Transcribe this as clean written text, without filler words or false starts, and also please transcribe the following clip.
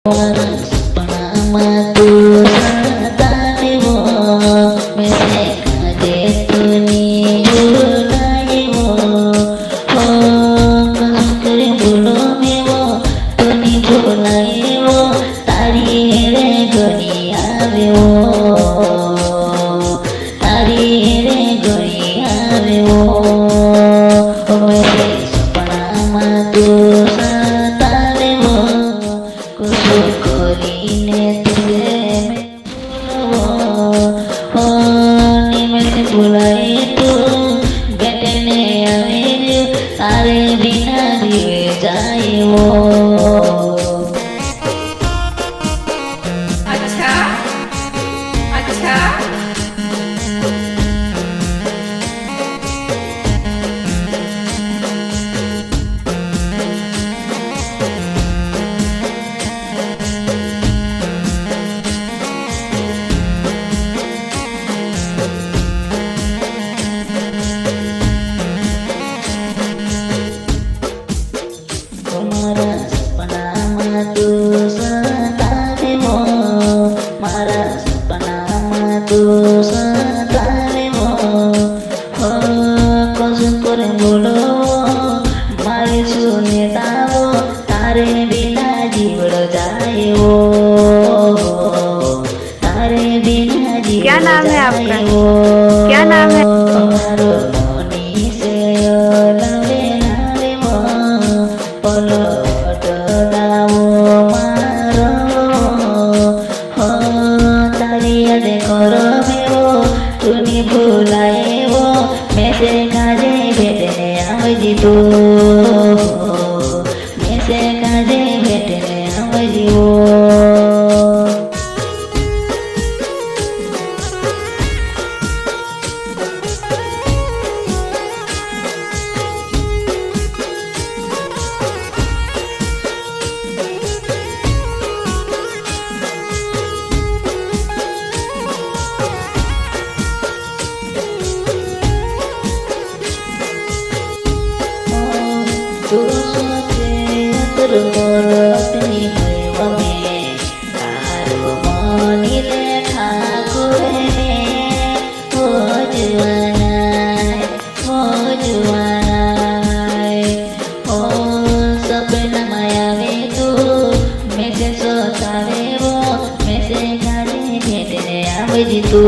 Panama tu satane wo mese kade tuni bulai wo ho kasukre bulo me wo tuni bulai wo tari re goniya ve wo tari re goniya ve wo mese Panama tu satane wo Kusukurine tuge me bulai tu betene amir tare bina dive jaye wo अच्छा अच्छा Panama tu satane wo maras Panama tu satane wo ho kosukore bolo mare sune tavo tare bina जीवड़ जाए वो तारे बिना जीवड़ क्या नाम है आपका? जाए वो क्या नाम है? हमारो मोनी से लवे नावे वो पलो डोलावो मारो हो तारिया दे करो में वो तूने भुलाए वो मैं से काजे भेटने आवजी तू मैं से काजे भेटने आवजी वो tu sote terbolotni hoywame karu moni lekha kurene o juwanai o sapna maya ve tu mese sotare wo mese gane bhetne avji tu